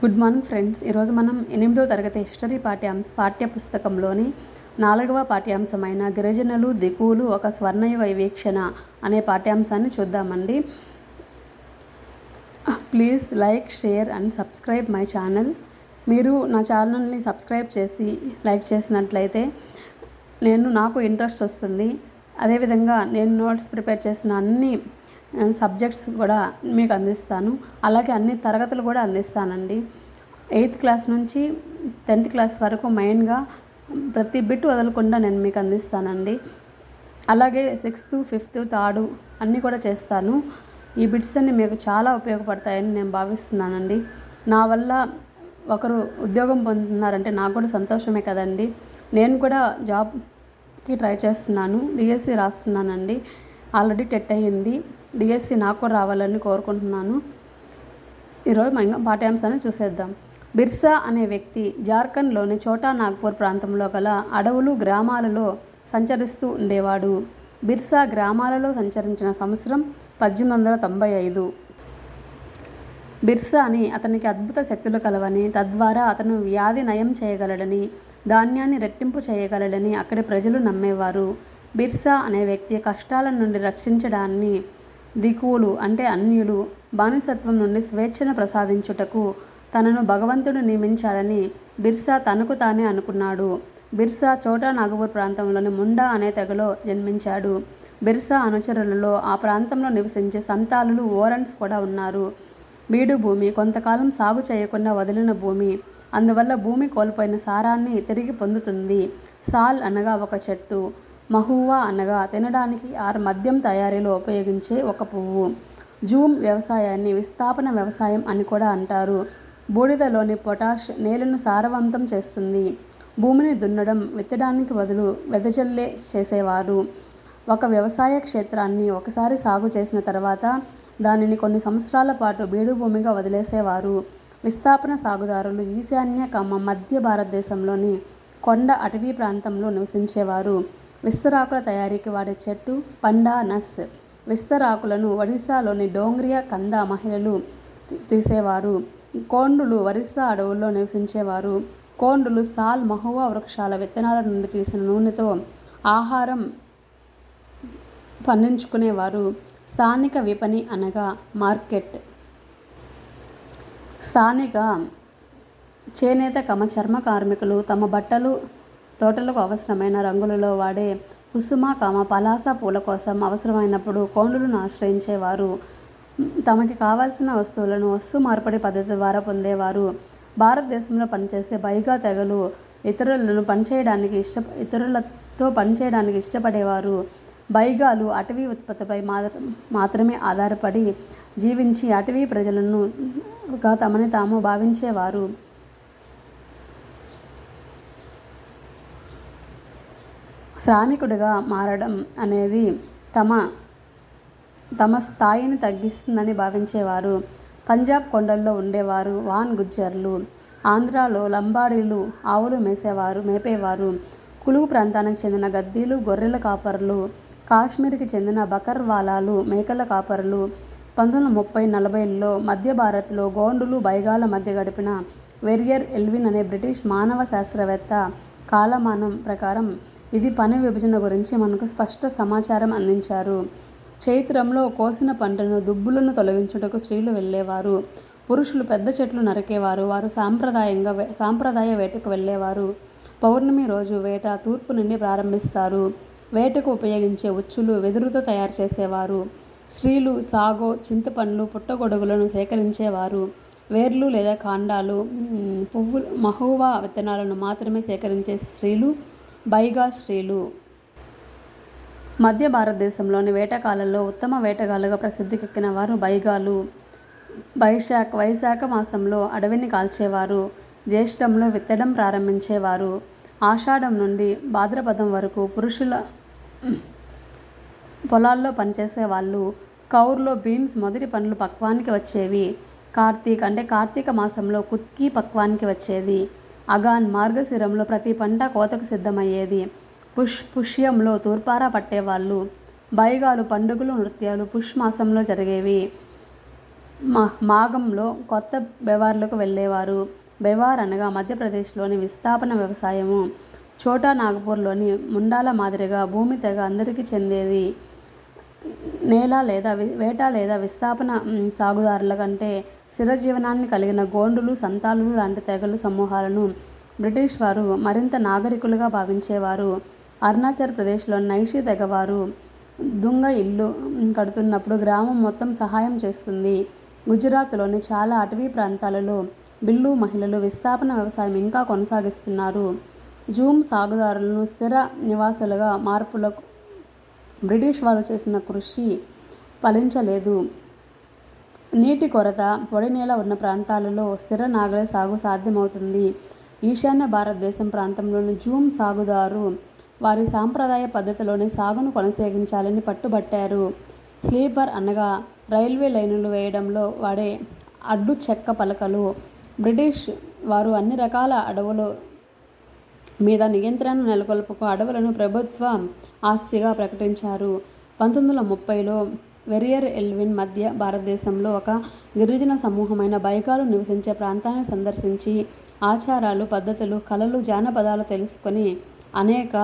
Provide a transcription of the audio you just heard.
Good morning friends. ఈరోజు మనం 8వ తరగతి హిస్టరీ పాఠ్యపుస్తకంలోని 4వ పాఠ్యాంశమైన గిరిజనులు దిగువలు ఒక స్వర్ణయుగ వీక్షణ అనే పాఠ్యాంశాన్ని చూద్దామండి. Please like, share and subscribe my channel. మీరు నా ఛానల్ని సబ్స్క్రైబ్ చేసి లైక్ చేసినట్లయితే నాకు ఇంట్రెస్ట్ వస్తుంది. అదేవిధంగా నేను నోట్స్ ప్రిపేర్ చేసిన అన్ని సబ్జెక్ట్స్ కూడా మీకు అందిస్తాను. అలాగే అన్ని తరగతులు కూడా అందిస్తానండి. 8th క్లాస్ నుంచి 10th క్లాస్ వరకు మెయిన్గా ప్రతి బిట్ వదలకుండా నేను మీకు అందిస్తానండి. అలాగే 6th, 5th, 3rd అన్నీ కూడా చేస్తాను. ఈ బిట్స్ అన్ని మీకు చాలా ఉపయోగపడతాయని నేను భావిస్తున్నానండి. నా వల్ల ఒకరు ఉద్యోగం పొందుతున్నారంటే నాకు కూడా సంతోషమే కదండి. నేను కూడా జాబ్కి ట్రై చేస్తున్నాను. డిఎస్సి రాస్తున్నానండి. ఆల్రెడీ టెట్ అయ్యింది. డిఎస్సి నాకు కూడా రావాలని కోరుకుంటున్నాను. ఈరోజు మనం పాఠ్యాంశాన్ని చూసేద్దాం. బిర్సా అనే వ్యక్తి జార్ఖండ్లోని ఛోటా నాగ్పూర్ ప్రాంతంలో గల అడవులు, గ్రామాలలో సంచరిస్తూ ఉండేవాడు. బిర్సా గ్రామాలలో సంచరించిన సంవత్సరం 1895. బిర్సాని అతనికి అద్భుత శక్తులు కలవని, తద్వారా అతను వ్యాధి నయం చేయగలడని, ధాన్యాన్ని రెట్టింపు చేయగలడని అక్కడి ప్రజలు నమ్మేవారు. బిర్సా అనే వ్యక్తి కష్టాల నుండి రక్షించడాన్ని దిక్కులు అంటే అన్యులు బానిసత్వం నుండి స్వేచ్ఛను ప్రసాదించుటకు తనను భగవంతుడు నియమించాడని బిర్సా తనకు తానే అనుకున్నాడు. బిర్సా ఛోటా నాగపూర్ ప్రాంతంలోని ముండా అనే తెగలో జన్మించాడు. బిర్సా అనుచరులలో ఆ ప్రాంతంలో నివసించే సంతాలులు, ఓరన్స్ కూడా ఉన్నారు. బీడు భూమి కొంతకాలం సాగు చేయకుండా వదిలిన భూమి. అందువల్ల భూమి కోల్పోయిన సారాన్ని తిరిగి పొందుతుంది. సాల్ అనగా ఒక చెట్టు. మహువా అనగా తినడానికి మద్యం తయారీలో ఉపయోగించే ఒక పువ్వు. జూమ్ వ్యవసాయాన్ని విస్థాపన వ్యవసాయం అని కూడా అంటారు. బూడిదలోని పొటాష్ నేలను సారవంతం చేస్తుంది. భూమిని దున్నడం, విత్తడానికి బదులు వెదజల్లే చేసేవారు. ఒక వ్యవసాయ క్షేత్రాన్ని ఒకసారి సాగు చేసిన తర్వాత దానిని కొన్ని సంవత్సరాల పాటు బీడు భూమిగా వదిలేసేవారు. విస్థాపన సాగుదారులు ఈశాన్య మధ్య భారతదేశంలోని కొండ అటవీ ప్రాంతంలో నివసించేవారు. విస్తరాకుల తయారీకి వాడే చెట్టు పండా నస్. విస్తరాకులను ఒడిశాలోని డోంగ్రియా కందా మహిళలు తీసేవారు. కోండులు ఒరిస్సా అడవుల్లో నివసించేవారు. కోండులు సాల్, మహువా వృక్షాల విత్తనాల నుండి తీసిన నూనెతో ఆహారం పండించుకునేవారు. స్థానిక విపణి అనగా మార్కెట్. స్థానిక చేనేత చర్మ కార్మికులు తమ బట్టలు, తోటలకు అవసరమైన రంగులలో వాడే కుసుమ, పలాస పూల కోసం అవసరమైనప్పుడు కోండులను ఆశ్రయించేవారు. తమకి కావాల్సిన వస్తువులను వస్తు మార్పిడి పద్ధతి ద్వారా పొందేవారు. భారతదేశంలో పనిచేసే బైగా తెగలు ఇతరులతో పనిచేయడానికి ఇష్టపడేవారు. బైగాలు అటవీ ఉత్పత్తిపై మాత్రమే ఆధారపడి జీవించి అటవీ ప్రజలను తమని తాము భావించేవారు. శ్రామికుడిగా మారడం అనేది తమ స్థాయిని తగ్గిస్తుందని భావించేవారు. పంజాబ్ కొండల్లో ఉండేవారు వాన్ గుజ్జర్లు. ఆంధ్రాలో లంబాడీలు ఆవులు మేపేవారు. కులుగు ప్రాంతానికి చెందిన గద్దీలు, గొర్రెల కాపరులు. కాశ్మీర్కి చెందిన బకర్వాలాలు మేకల కాపరులు. 1930-40ల్లో మధ్య భారత్లో గోండులు, బైగాల మధ్య గడిపిన వెరియర్ ఎల్విన్ అనే బ్రిటిష్ మానవ శాస్త్రవేత్త కాలమానం ప్రకారం ఇది పని విభజన గురించి మనకు స్పష్ట సమాచారం అందించారు. చైత్రంలో కోసిన పంటను, దుబ్బులను తొలగించుటకు స్త్రీలు వెళ్ళేవారు. పురుషులు పెద్ద చెట్లు నరికేవారు. వారు సాంప్రదాయ వేటకు వెళ్ళేవారు. పౌర్ణమి రోజు వేట తూర్పు నుండి ప్రారంభిస్తారు. వేటకు ఉపయోగించే ఉచ్చులు వెదురుతో తయారు చేసేవారు. స్త్రీలు సాగో, చింతపండ్లు, పుట్టగొడుగులను సేకరించేవారు. వేర్లు లేదా కాండాలు, పువ్వులు, మహువా విత్తనాలను మాత్రమే సేకరించే స్త్రీలు బైగా స్త్రీలు. మధ్య భారతదేశంలోని వేటగాళ్ళలో ఉత్తమ వేటగాళ్ళుగా ప్రసిద్ధికెక్కిన వారు బైగాలు. వైశాఖ మాసంలో అడవిని కాల్చేవారు. జ్యేష్ఠంలో విత్తడం ప్రారంభించేవారు. ఆషాఢం నుండి భాద్రపదం వరకు పురుషుల పొలాల్లో పనిచేసేవాళ్ళు. కౌర్లో బీన్స్ మొదటి పండ్లు పక్వానికి వచ్చేవి. కార్తీక మాసంలో కుత్కీ పక్వానికి వచ్చేది. అగాన్ మార్గశిరంలో ప్రతి పంట కోతకు సిద్ధమయ్యేది. పుష్యంలో తూర్పారా పట్టేవాళ్ళు. బైగాలు పండుగలు, నృత్యాలు పుష్ మాసంలో జరిగేవి. మాగంలో కొత్త బెవార్లకు వెళ్ళేవారు. బెవార్ అనగా మధ్యప్రదేశ్లోని విస్థాపన వ్యవసాయము. ఛోటా నాగపూర్లోని ముండాల మాదిరిగా భూమి తెగ అందరికీ చెందేది. వేట లేదా విస్థాపన సాగుదారుల కంటే స్థిర జీవనాన్ని కలిగిన గోండులు, సంతాలులు లాంటి తెగలు సమూహాలను బ్రిటిష్ వారు మరింత నాగరికులుగా భావించేవారు. అరుణాచల్ ప్రదేశ్లోని నైషి తెగవారు దుంగ ఇల్లు కడుతున్నప్పుడు గ్రామం మొత్తం సహాయం చేస్తుంది. గుజరాత్లోని చాలా అటవీ ప్రాంతాలలో బిల్లు మహిళలు విస్థాపన వ్యవసాయం ఇంకా కొనసాగిస్తున్నారు. జూమ్ సాగుదారులను స్థిర నివాసులుగా మార్పులకు బ్రిటిష్ వారు చేసిన కృషి ఫలించలేదు. నీటి కొరత, పొడి నేల ఉన్న ప్రాంతాలలో స్థిర నాగలి సాగు సాధ్యమవుతుంది. ఈశాన్య భారతదేశం ప్రాంతంలోని జూమ్ సాగుదారు వారి సాంప్రదాయ పద్ధతిలోనే సాగును కొనసాగించాలని పట్టుబట్టారు. స్లీపర్ అనగా రైల్వే లైనులు వేయడంలో వాడే అడ్డు చెక్క పలకలు. బ్రిటిష్ వారు అన్ని రకాల అడవుల మీద నియంత్రణ నెలకొల్పుకు అడవులను ప్రభుత్వ ఆస్తిగా ప్రకటించారు. 1930లో వెరియర్ ఎల్విన్ మధ్య భారతదేశంలో ఒక గిరిజన సమూహమైన బైగాలు నివసించే ప్రాంతాన్ని సందర్శించి ఆచారాలు, పద్ధతులు, కళలు, జానపదాలు తెలుసుకొని అనేక